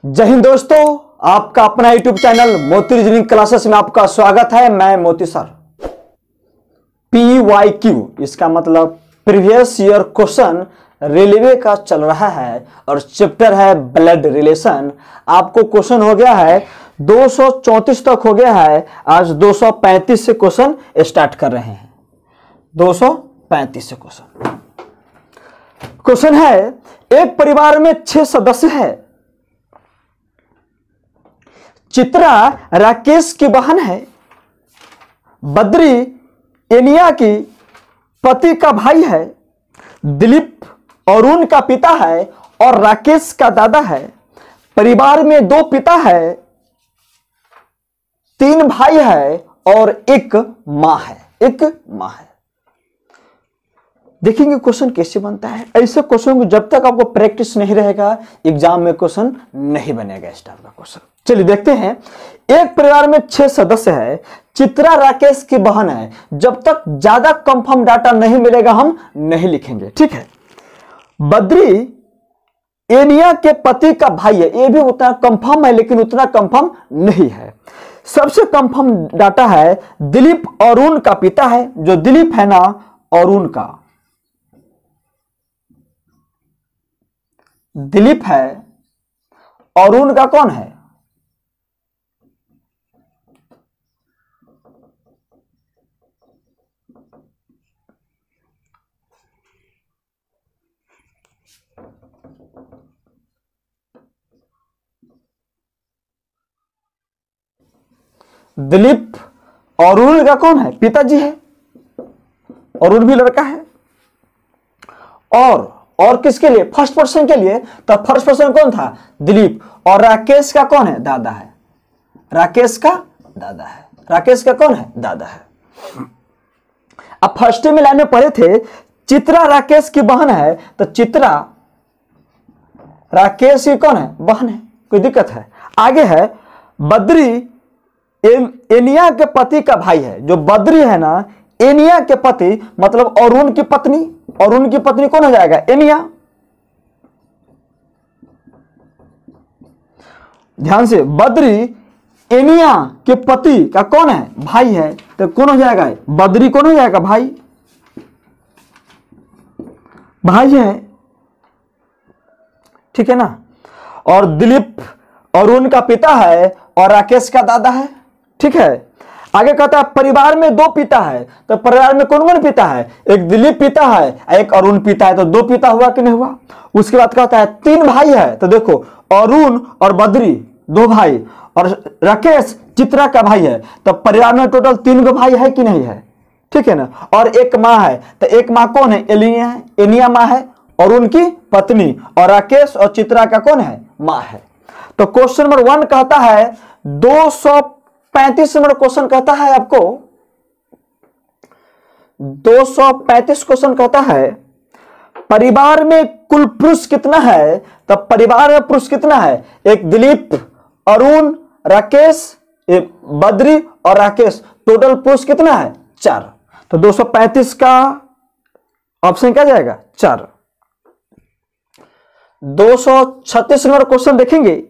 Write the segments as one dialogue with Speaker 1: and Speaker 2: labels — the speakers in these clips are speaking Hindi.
Speaker 1: जय हिंद दोस्तों, आपका अपना यूट्यूब चैनल मोती रीजनिंग क्लासेस में आपका स्वागत है। मैं मोती सर। PYQ इसका मतलब प्रीवियस ईयर क्वेश्चन रेलवे का चल रहा है और चैप्टर है ब्लड रिलेशन। आपको क्वेश्चन हो गया है 234 तक हो गया है। आज 235 से क्वेश्चन स्टार्ट कर रहे हैं। 235 से क्वेश्चन है, एक परिवार में 6 सदस्य है। चित्रा राकेश की बहन है, बद्री एनिया की पति का भाई है, दिलीप अरुण का पिता है और राकेश का दादा है। परिवार में 2 पिता है, 3 भाई है और एक मां है। देखेंगे क्वेश्चन कैसे बनता है। ऐसे क्वेश्चन को जब तक आपको प्रैक्टिस नहीं रहेगा एग्जाम में क्वेश्चन नहीं बनेगा इस टाइप का क्वेश्चन। चलिए देखते हैं। एक परिवार में 6 सदस्य है, चित्रा राकेश की बहन है। जब तक ज्यादा कंफर्म डाटा नहीं मिलेगा हम नहीं लिखेंगे, ठीक है। बद्री एनिया के पति का भाई है, ये भी उतना कंफर्म है लेकिन उतना कंफर्म नहीं है। सबसे कंफर्म डाटा है दिलीप अरुण का पिता है। जो दिलीप है ना, अरुण का दिलीप है, अरुण का कौन है? दिलीप अरुण का कौन है? पिताजी है। अरुण भी लड़का है। और किसके लिए? फर्स्ट पर्सन के लिए। तो फर्स्ट पर्सन कौन था? दिलीप। और राकेश का कौन है? दादा है। राकेश का दादा है। राकेश का कौन है? दादा है। अब फर्स्ट में लाइन में पढ़े थे चित्रा राकेश की बहन है, तो चित्रा राकेश की कौन है? बहन है। कोई दिक्कत है? आगे है बद्री एनिया के पति का भाई है। जो बद्री है ना, एनिया के पति मतलब अरुण की पत्नी। अरुण की पत्नी कौन हो जाएगा? एनिया। ध्यान से, बद्री एनिया के पति का कौन है? भाई है। तो कौन हो जाएगा? बद्री कौन हो जाएगा? भाई है, ठीक है ना। और दिलीप अरुण का पिता है और राकेश का दादा है, ठीक है। आगे कहता है परिवार में 2 पिता है। तो परिवार में कौन कौन पिता है? एक दिलीप पिता है, एक अरुण पिता है। तो 2 पिता हुआ कि नहीं हुआ? उसके बाद कहता है 3 भाई है। तो देखो, अरुण और बद्री 2 भाई और राकेश चित्रा का भाई है। तो परिवार में टोटल 3 भाई है कि नहीं है? ठीक है ना। और एक माँ है। तो एक माँ कौन है? एलिया है। एनिया माँ है, अरुण की पत्नी। और राकेश और चित्रा का कौन है? माँ है। तो क्वेश्चन नंबर 1 कहता है 235 नंबर क्वेश्चन कहता है आपको 235 क्वेश्चन कहता है परिवार में कुल पुरुष कितना है? तब परिवार में पुरुष कितना है? एक दिलीप, अरुण, राकेश, बद्री और राकेश। टोटल पुरुष कितना है? 4। तो 235 का ऑप्शन क्या जाएगा? 4। 236 नंबर क्वेश्चन देखेंगे।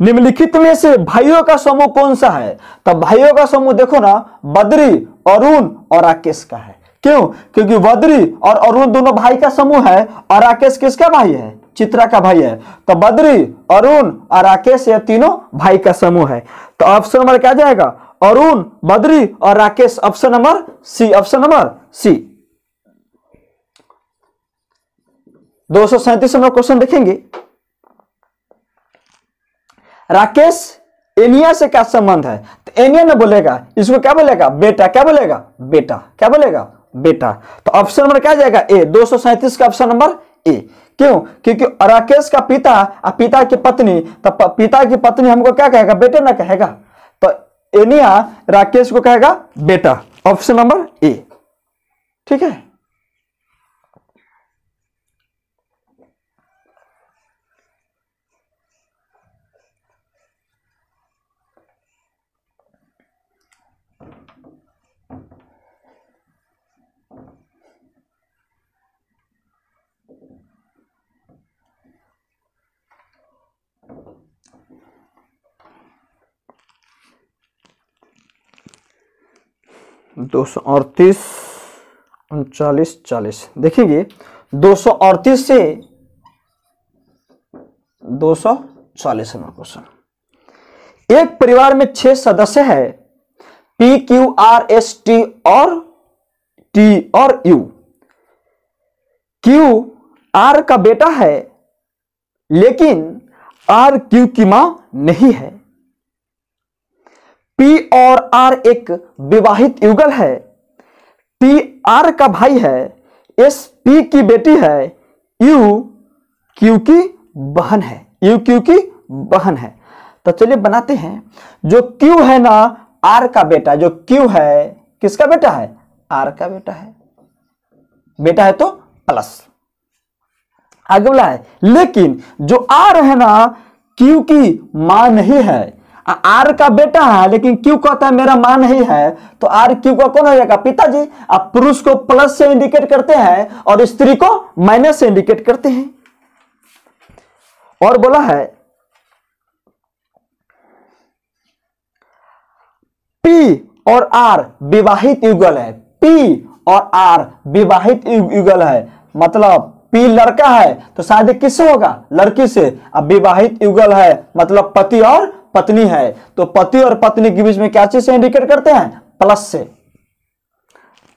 Speaker 1: निम्नलिखित में से भाइयों का समूह कौन सा है? तब भाइयों का समूह देखो ना, बद्री, अरुण और राकेश का है। क्यों? क्योंकि बद्री और अरुण दोनों भाई का समूह है और राकेश किसका भाई है? चित्रा का भाई है। तो बद्री, अरुण और राकेश ये तीनों भाई का समूह है। तो ऑप्शन नंबर क्या जाएगा? अरुण, बद्री और Rakesh. Option number C. Option number C. 237 number question देखेंगे। राकेश एनिया से क्या संबंध है? तो एनिया ने बोलेगा इसको क्या बोलेगा? बेटा। क्या बोलेगा? बेटा। क्या बोलेगा? बेटा। तो ऑप्शन नंबर क्या जाएगा? ए। 237 का ऑप्शन नंबर ए। क्यों? क्योंकि राकेश का पिता और पिता की पत्नी, तो पिता की पत्नी हमको क्या कहेगा? बेटे ना कहेगा। तो एनिया राकेश को कहेगा बेटा। ऑप्शन नंबर ए, ठीक है। 238 39 40 देखेंगे 238 से 240 नंबर क्वेश्चन। एक परिवार में 6 सदस्य है P Q R S T और U। Q R का बेटा है लेकिन R Q की मां नहीं है। P और R एक विवाहित युगल है। T R का भाई है। S P की बेटी है। U Q की बहन है। U Q की बहन है। तो चलिए बनाते हैं। जो Q है ना R का बेटा, जो Q है किसका बेटा है? R का बेटा है। बेटा है तो प्लस आगे बोला है, लेकिन जो R है ना Q की मां नहीं है। R का बेटा है लेकिन Q कहता है मेरा मां नहीं है, तो R Q का कौन हो जाएगा? पिताजी। आप पुरुष को प्लस से इंडिकेट करते हैं और स्त्री को माइनस से इंडिकेट करते हैं। और बोला है P और R विवाहित युगल है। P और R विवाहित युगल है, मतलब P लड़का है तो शायद किससे होगा? लड़की से। अब विवाहित युगल है मतलब पति और पत्नी है, तो पति और पत्नी के बीच में क्या चीज से इंडिकेट करते हैं? प्लस से।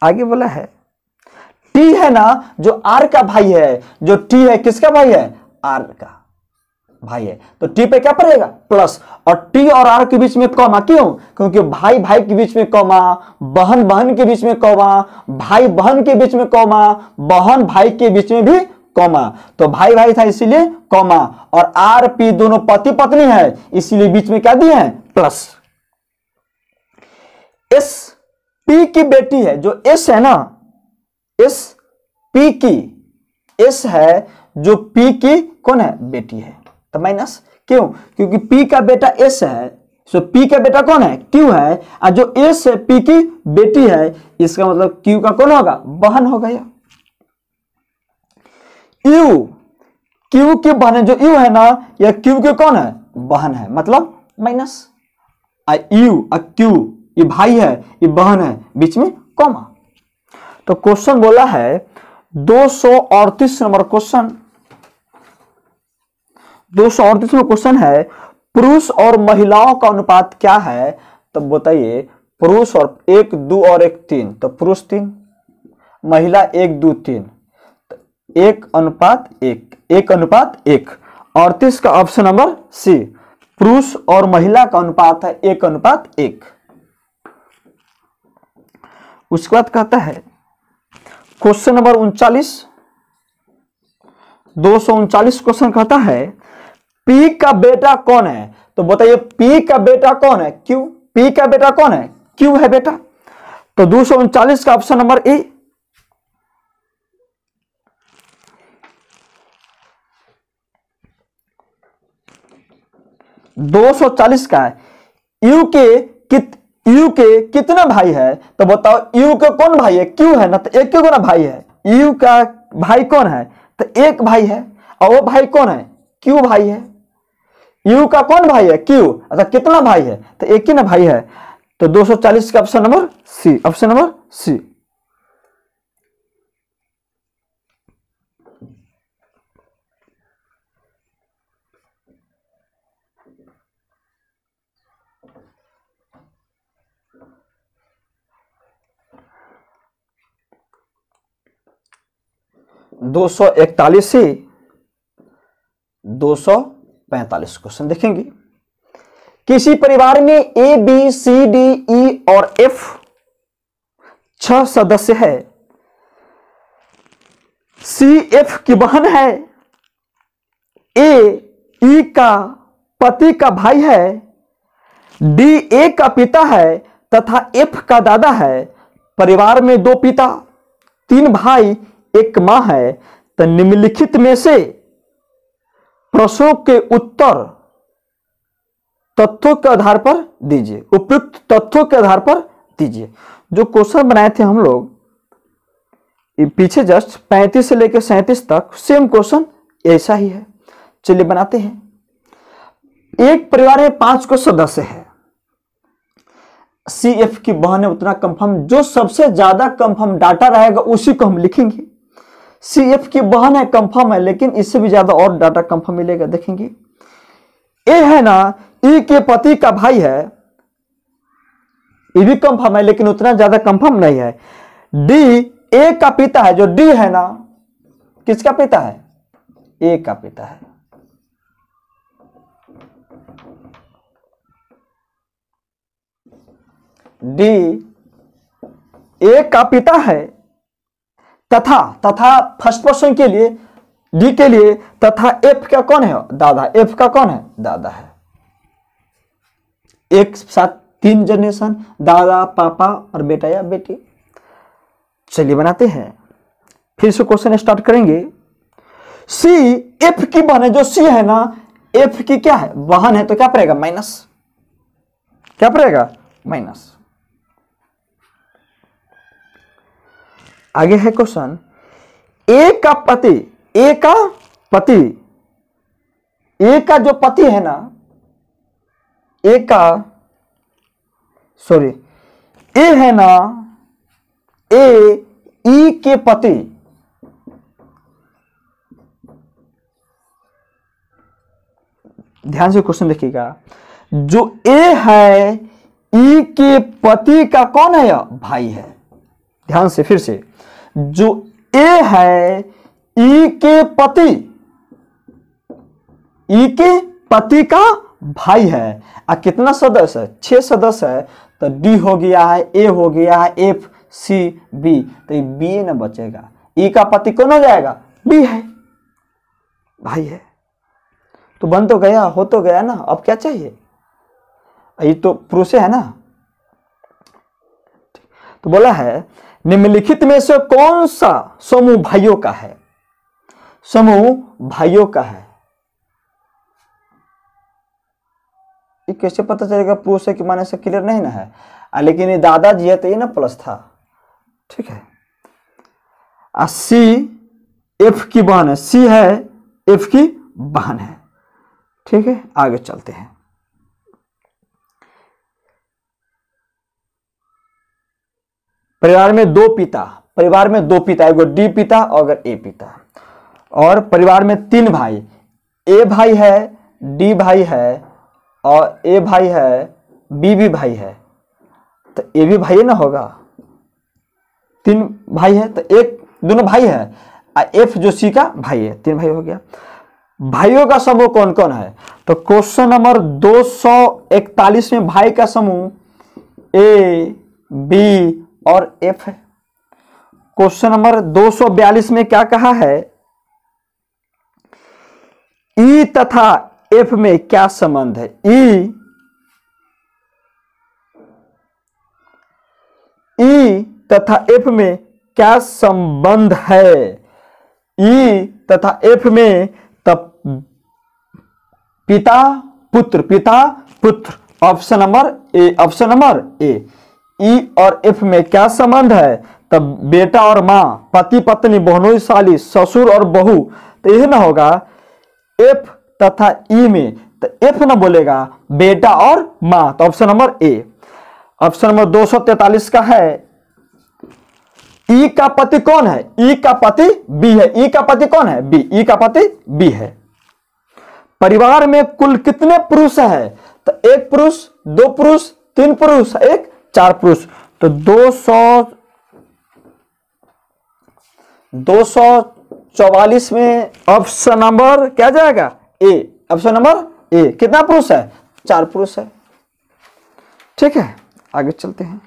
Speaker 1: आगे बोला है T है ना जो R का भाई है, जो T है किसका भाई है? R का भाई है, तो T पे क्या पड़ेगा? प्लस। और T और R के बीच में कॉमा, क्यों? क्योंकि भाई भाई के बीच में कॉमा, बहन बहन के बीच में कॉमा, भाई बहन के बीच में कॉमा, बहन भाई के बीच में भी कॉमा। तो भाई भाई था इसीलिए कॉमा, और R P दोनों पति पत्नी है इसीलिए बीच में क्या दिए हैं? प्लस। S P की बेटी है, जो S है ना, S P की, S है जो P की कौन है? बेटी है, तो माइनस। क्यों? क्योंकि P का बेटा S है, सो P का बेटा कौन है? Q है, और जो S है P की बेटी है, इसका मतलब Q का कौन होगा? बहन हो गया। U Q की बहन है, जो U है ना, यह Q के कौन है? बहन है, मतलब माइनस। U Q ये भाई है, ये बहन है, बीच में कॉमा। तो क्वेश्चन बोला है 238 नंबर क्वेश्चन, 238 में क्वेश्चन है पुरुष और महिलाओं का अनुपात क्या है? तो बताइए पुरुष और 1 2 और 1 3, तो पुरुष 3, महिला 1 2 3, 1:1, 1:1। 38 का ऑप्शन नंबर सी, पुरुष और महिला का अनुपात है 1:1। उसके बाद कहता है क्वेश्चन नंबर 39, 239 क्वेश्चन कहता है P का बेटा कौन है? तो बताइए P का बेटा कौन है? Q। P का बेटा कौन है? Q है बेटा। तो 239 का ऑप्शन नंबर ए। 240 का है U के कितना भाई है? तो बताओ U के कौन भाई है? Q है ना, तो एक क्यों ना भाई है? U का भाई कौन है? तो एक भाई है, और वो भाई कौन है? Q भाई है। U का कौन भाई है? Q। अच्छा कितना भाई है? तो एक ही ना भाई है। तो 240 का option number C, option number C. दो सौ 241 से 245 क्वेश्चन देखेंगे। किसी परिवार में A B C D E और F 6 सदस्य है। C F की बहन है, A E का पति का भाई है, D A का पिता है तथा F का दादा है। परिवार में 2 पिता 3 भाई 1 मां है। तो निम्नलिखित में से प्रश्नों के उत्तर तथ्यों के आधार पर दीजिए, उपयुक्त तथ्यों के आधार पर दीजिए। जो क्वेश्चन बनाए थे हम लोग पीछे जस्ट 35 से लेकर 37 तक, सेम क्वेश्चन ऐसा ही है। चलिए बनाते हैं। एक परिवार में 5 को सदस्य है। C सी एफ की बहन है उतना कंफर्म, जो सबसे ज्यादा कंफर्म डाटा रहेगा उसी को हम लिखेंगे। सी एफ की बहन है कंफर्म है, लेकिन इससे भी ज्यादा और डाटा कंफर्म मिलेगा, देखेंगे। ए है ना, ई के पति का भाई है, ये भी कंफर्म है लेकिन उतना ज्यादा कंफर्म नहीं है। डी ए का पिता है, जो डी है ना किसका पिता है, ए का पिता है। डी ए का पिता है, तथा फर्स्ट पर्सन के लिए डी के लिए, तथा एफ का कौन है, दादा। एफ का कौन है, दादा है। एक साथ 3 जनरेशन, दादा, पापा और बेटा या बेटी। चलिए बनाते हैं, फिर से क्वेश्चन स्टार्ट करेंगे। सी एफ की बहन है, जो सी है ना एफ की क्या है, बहन है, तो क्या पड़ेगा, माइनस। क्या पड़ेगा, माइनस। आगे है क्वेश्चन, ए का पति, ए का पति, ए का जो पति है ना, ए का सॉरी ए है ना, ए ई के पति, ध्यान से क्वेश्चन देखिएगा। जो ए है ई के पति का कौन है, भाई है। ध्यान से फिर से, जो ए है ई के पति, ई के पति का भाई है। कितना सदस्य है, 6 सदस्य है, तो डी हो गया है, ए हो गया है, एफ, सी, बी, तो ये बी ना बचेगा। ई का पति कौन हो जाएगा, बी है, भाई है। तो बन तो गया, हो तो गया ना, अब क्या चाहिए, ये तो पुरुष है ना। तो बोला है निम्नलिखित में से कौन सा समूह भाइयों का है, समूह भाइयों का है। ये कैसे पता चलेगा पुरुष है कि माने से क्लियर नहीं ना है, लेकिन ये दादाजी है तो ये ना प्लस था, ठीक है। सी एफ की बहन है, सी है एफ की बहन है, ठीक है। आगे चलते हैं। परिवार में 2 पिता, परिवार में 2 पिता, एगो डी पिता और ए पिता, और परिवार में 3 भाई, ए भाई है, डी भाई है, और ए भाई है, बी भी भाई है, तो ए भी भाई ना होगा। 3 भाई है तो एक दोनों भाई है, एफ जो सी का भाई है, 3 भाई हो गया। भाइयों का समूह कौन कौन है, तो क्वेश्चन नंबर 241 में भाई का समूह ए, बी और एफ है। क्वेश्चन नंबर 242 में क्या कहा है, ई तथा एफ में क्या संबंध है। ई तथा एफ में क्या संबंध है, ई तथा एफ में तब पिता पुत्र, पिता पुत्र, option number A, option number A. E और एफ में क्या संबंध है, तब बेटा और मां, पति पत्नी, बहनोई साली, ससुर और बहू, तो यह ना होगा एफ तथा ई में, तो एफ ना बोलेगा, बेटा और मां, तो option number A. Option number 243 का है, ई का पति कौन है, ई का पति बी है। ई का पति कौन है, बी, ई का पति बी है। परिवार में कुल कितने पुरुष है, तो 1 पुरुष, 2 पुरुष, 3 पुरुष, 1, 4 पुरुष, तो 244 में ऑप्शन नंबर क्या जाएगा, ए, ऑप्शन नंबर ए। कितना पुरुष है, 4 पुरुष है, ठीक है। आगे चलते हैं।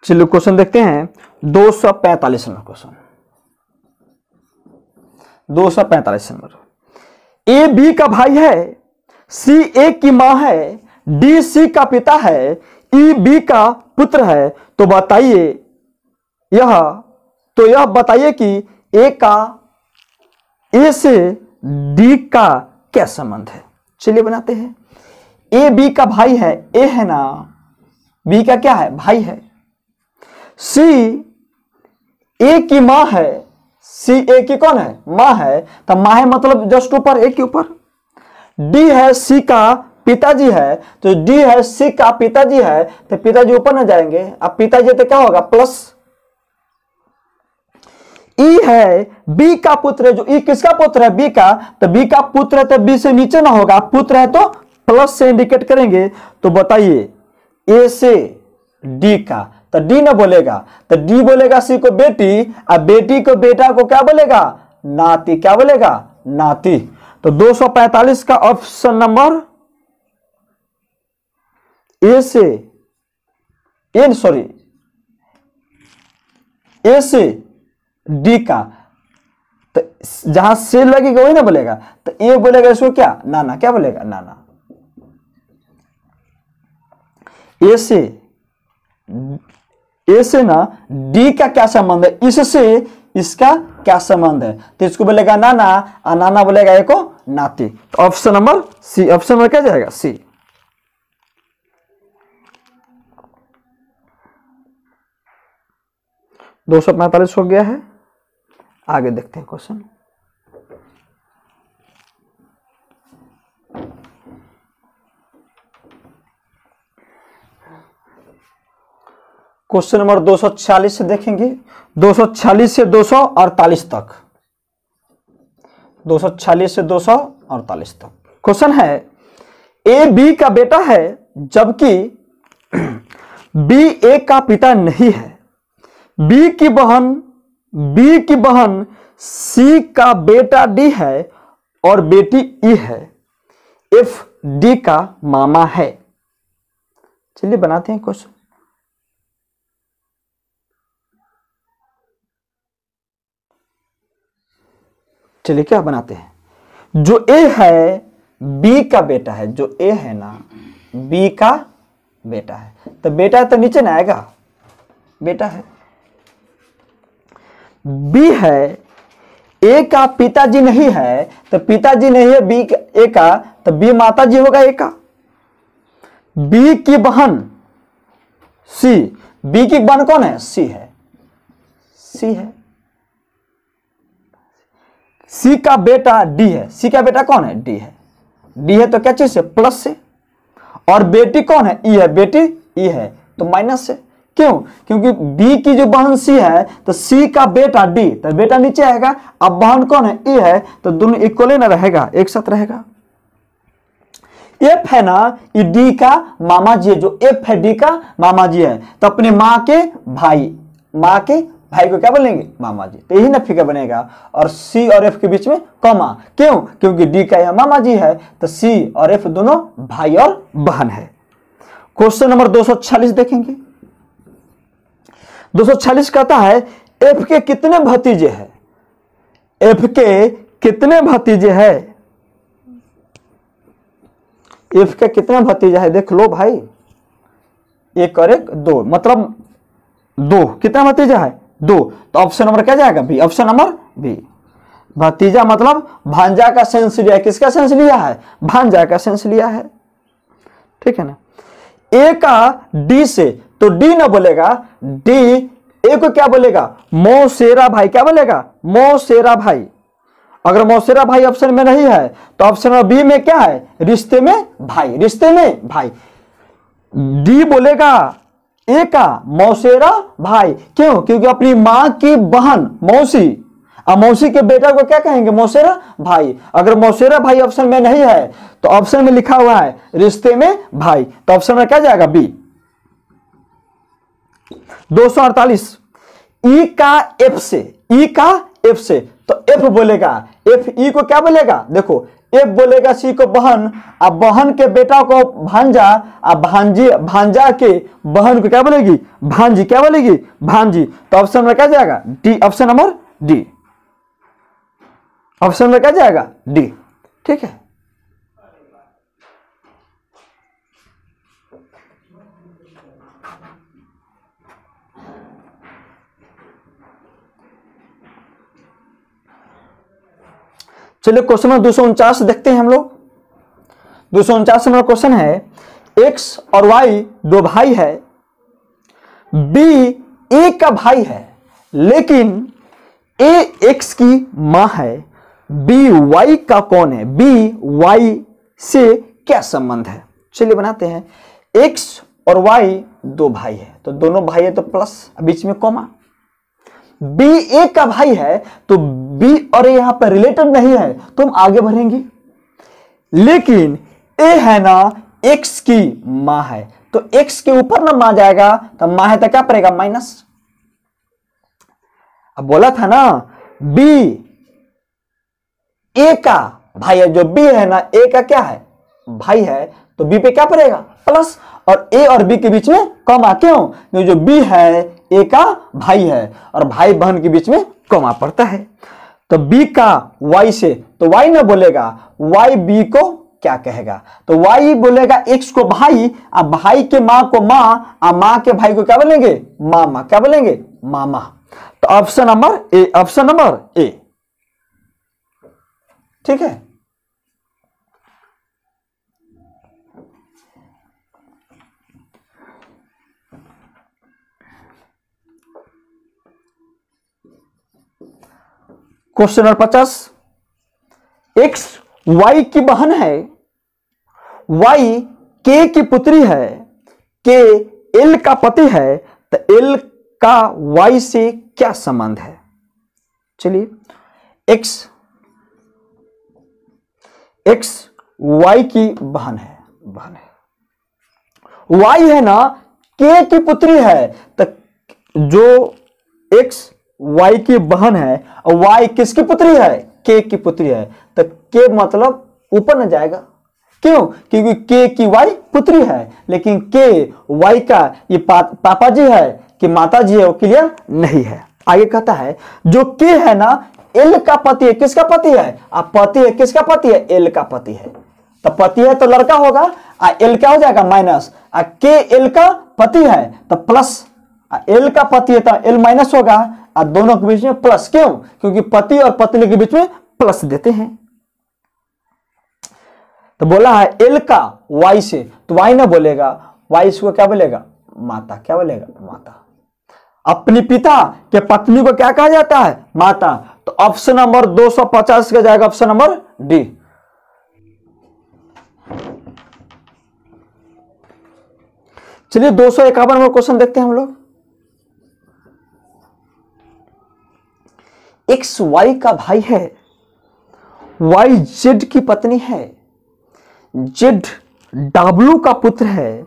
Speaker 1: चलिए क्वेश्चन देखते हैं 245 number question. 245 number, A B का भाई है, सी ए की मां है, डी सी का पिता है, ई बी का पुत्र है, तो बताइए यह बताइए कि ए से डी का क्या संबंध है। चलिए बनाते हैं। ए बी का भाई है, ए है ना, बी का क्या है, भाई है। सी ए की माँ है, सी ए की कौन है, माँ है, तो माँ है मतलब जस्ट ऊपर, ए के ऊपर। डी है सी का पिताजी है, तो डी है सी का पिताजी है, तो पिताजी ऊपर ना जाएंगे, अब पिताजी तो क्या होगा, प्लस। ई है बी का पुत्र है, जो ई किसका पुत्र है, बी का, तो बी का पुत्र है तो बी से नीचे ना होगा, पुत्र है तो प्लस से इंडिकेट करेंगे। तो बताइए ए से डी का, तो डी ना बोलेगा, तो डी बोलेगा सी को बेटी, अब बेटी को बेटा को क्या बोलेगा, नाती, क्या बोलेगा, नाती। तो 245 का ऑप्शन नंबर ए से ए से डी का, तो जहां से लगेगा वही ना बोलेगा, तो ए बोलेगा इसको क्या, नाना, क्या बोलेगा, नाना। ए से ना डी का क्या संबंध है, इससे इसका क्या संबंध है, तो इसको बोलेगा नाना, और नाना बोलेगा एको नाती। तो option number C, option number क्या जाएगा, सी। दो 245 हो गया है, आगे देखते हैं क्वेश्चन। क्वेश्चन नंबर 246 से देखेंगे, 246 से 248 तक, 246 से 248 तक क्वेश्चन है। ए बी का बेटा है जबकि बी ए का पिता नहीं है। बी की बहन सी का बेटा डी है और बेटी ई है। एफ डी का मामा है। चलिए बनाते हैं क्वेश्चन। चलिए क्या बनाते हैं, जो ए है बी का बेटा है, जो ए है ना बी का बेटा है, तो बेटा तो नीचे ना आएगा, बेटा है। बी है, ए का पिताजी नहीं है, तो पिताजी नहीं है बी ए का, तो बी माताजी होगा ए का। बी की बहन सी, बी की बहन कौन है, सी है, सी है। सी का बेटा डी है, सी का बेटा कौन है, डी है, डी है तो क्या चीज से, प्लस से। और बेटी कौन है, ई है, बेटी ई है तो माइनस से। क्यों, क्योंकि बी की जो बहन सी है तो सी का बेटा डी, तो बेटा नीचे आएगा, अब बहन कौन है, ई है, तो दोनों इक्वल ना रहेगा, एक साथ रहेगा। एफ है ना, ये डी का मामा जी है, जो एफ है डी का मामा जी है, तो अपने माँ के भाई को क्या बोलेंगे, मामा जी, तो यही ना फिगर बनेगा। और सी और एफ के बीच में कॉमा, क्यों, क्योंकि डी का यह मामा जी है, तो सी और एफ दोनों भाई और बहन है। क्वेश्चन नंबर 246 देखेंगे। 246 कहता है एफ के कितने भतीजे हैं, एफ के कितने भतीजे हैं, एफ के कितने भतीजे हैं, देख लो भाई, एक और एक दो, मतलब दो, कितना भतीजा है, दो, तो ऑप्शन नंबर क्या जाएगा, बी, ऑप्शन नंबर बी। भतीजा मतलब भांजा का सेंस लिया है, किसका सेंस लिया है, भांजा का सेंस लिया है, ठीक है ना। ए का डी से, तो डी ना बोलेगा, डी ए को क्या बोलेगा, मौसेरा भाई, क्या बोलेगा, मौसेरा भाई। अगर मौसेरा भाई ऑप्शन में नहीं है तो ऑप्शन नंबर बी में क्या है, रिश्ते में भाई, रिश्ते में भाई। डी बोलेगा ए का मौसेरा भाई, क्यों, क्योंकि अपनी मां की बहन मौसी, अब मौसी के बेटा को क्या कहेंगे, मौसेरा भाई। अगर मौसेरा भाई ऑप्शन में नहीं है तो ऑप्शन में लिखा हुआ है रिश्ते में भाई, तो ऑप्शन में क्या जाएगा, बी। 248 ई का एफ से, ई का एफ से, तो एफ बोलेगा, एफ ई को क्या बोलेगा, देखो एफ बोलेगा सी को बहन, अब बहन के बेटा को भांजा, अब भांजा के बहन को क्या बोलेगी, भांजी, क्या बोलेगी, भांजी। तो ऑप्शन में क्या जाएगा, D, option number D, option में क्या जाएगा, डी, ठीक है। चलिए क्वेश्चन नंबर 249 देखते हैं हम लोग। 249 नंबर क्वेश्चन है, एक्स और वाई दो भाई है, बी ए का भाई है, लेकिन ए एक्स की मां है, बी वाई का कौन है? बी वाई से क्या संबंध है? चलिए बनाते हैं। एक्स और वाई दो भाई है, तो दोनों भाई है तो प्लस, बीच में कॉमा। बी ए का भाई है, तो बी और ए यहां पर रिलेटेड नहीं है तो हम आगे बढ़ेंगे, लेकिन ए है ना एक्स की मां है, तो एक्स के ऊपर ना मां जाएगा, तो मां है तो क्या पड़ेगा? माइनस। अब बोला था ना बी ए का भाई है, जो बी है ना ए का क्या है? भाई है, तो बी पे क्या पड़ेगा? प्लस, और ए और बी के बीच में कॉमा। क्यों? क्योंकि जो बी है ए का भाई है और भाई बहन के बीच में कॉमा पड़ता है। तो बी का वाई से, तो वाई ना बोलेगा, वाई बी को क्या कहेगा? तो वाई बोलेगा एक्स को भाई, अब भाई के मां को मां, और मां के भाई को क्या बोलेंगे? मामा। क्या बोलेंगे? मामा। तो option number A, option number ए, ठीक है। क्वेश्चन नंबर 50, एक्स वाई की बहन है, वाई के की पुत्री है, के एल का पति है, तो एल का वाई से क्या संबंध है? चलिए, एक्स वाई की बहन है, वाई है ना के की पुत्री है, तो जो एक्स वाई की बहन है और वाई किसकी पुत्री है? के की पुत्री है, तो के मतलब ऊपर न जाएगा। क्यों? क्योंकि के की वाई पुत्री है, लेकिन के वाई का ये पापा जी है कि माता जी है, वो क्लियर नहीं है। आगे कहता है जो के है ना एल का पति है, किसका पति है? आप पति है, किसका पति है? एल का पति है, तो पति है तो लड़का होगा, एल क्या हो जाएगा? माइनस। के एल का पति है तो प्लस, एल का पति है तो एल माइनस होगा, और दोनों के बीच में प्लस। क्यों? क्योंकि पति और पत्नी के बीच में प्लस देते हैं। तो बोला है एल का वाई से, तो वाई ना बोलेगा, वाई इसको क्या बोलेगा? माता। क्या बोलेगा? माता। अपने पिता के पत्नी को क्या कहा जाता है? माता। तो ऑप्शन नंबर 250 का जाएगा ऑप्शन नंबर डी। चलिए 251 नंबर क्वेश्चन देखते हैं हम लोग। एक्स वाई का भाई है, वाई जेड की पत्नी है, जेड डब्ल्यू का पुत्र है,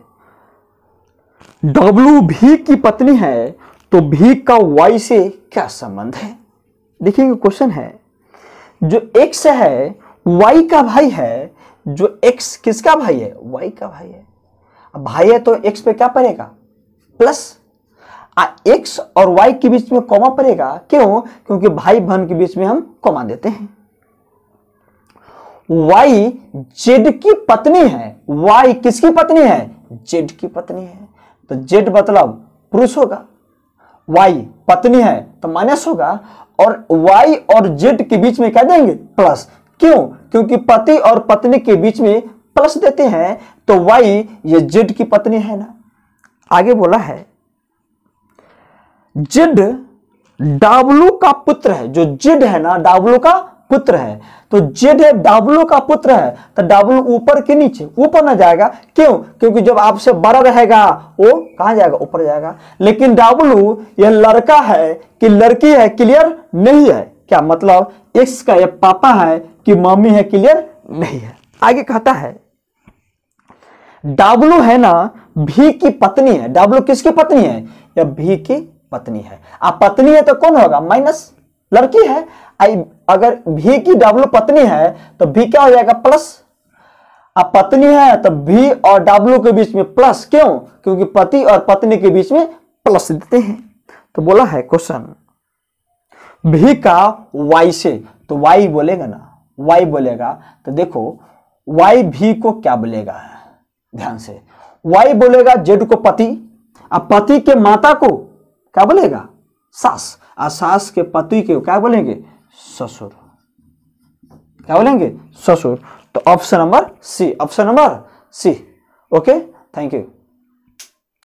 Speaker 1: डब्ल्यू भी की पत्नी है, तो भी का वाई से क्या संबंध है? देखिए क्वेश्चन है, जो एक्स है वाई का भाई है, जो एक्स किसका भाई है? वाई का भाई है। अब भाई है तो एक्स पे क्या पड़ेगा? प्लस। एक्स और वाई के बीच में कॉमा पड़ेगा। क्यों? क्योंकि भाई बहन के बीच में हम कॉमा देते हैं। वाई जेड की पत्नी है, वाई किसकी पत्नी है? जेड की पत्नी है, तो जेड मतलब पुरुष होगा, वाई पत्नी है तो माइनस होगा, और वाई और जेड के बीच में क्या देंगे? प्लस। क्यों? क्योंकि पति और पत्नी के बीच में प्लस देते हैं, तो वाई ये जेड की पत्नी है ना। आगे बोला है जेड डब्ल्यू का पुत्र है, जो जेड है ना डब्ल्यू का पुत्र है, तो जेड है डब्ल्यू का पुत्र है, तो डब्ल्यू ऊपर के नीचे? ऊपर ना जाएगा। क्यों? क्योंकि जब आपसे बड़ा रहेगा वो कहां जाएगा? ऊपर जाएगा। लेकिन डब्ल्यू ये लड़का है कि लड़की है? क्लियर नहीं है। क्या मतलब? एक्स का ये पापा है कि मम्मी है? क्लियर नहीं है। आगे कहता है डब्ल्यू है ना भी की पत्नी है, डब्ल्यू किसकी पत्नी है? या भी की पत्नी है। अब पत्नी है तो कौन होगा? माइनस, लड़की है। अगर भी की डब्ल्यू पत्नी है तो भी क्या हो जाएगा? प्लस। अब पत्नी है तो भी और डब्ल्यू के बीच में प्लस। क्यों? क्योंकि पति और पत्नी के बीच में प्लस देते हैं। तो बोला है क्वेश्चन भी का वाई से, तो वाई बोलेगा ना, वाई बोलेगा तो देखो वाई भी को क्या बोलेगा? ध्यान से, वाई बोलेगा जेड को पति, अब पति के माता को क्या बोलेगा? सास, और सास के पति के क्या बोलेंगे? ससुर। क्या बोलेंगे? ससुर। तो option number C, option number C. Okay, thank you.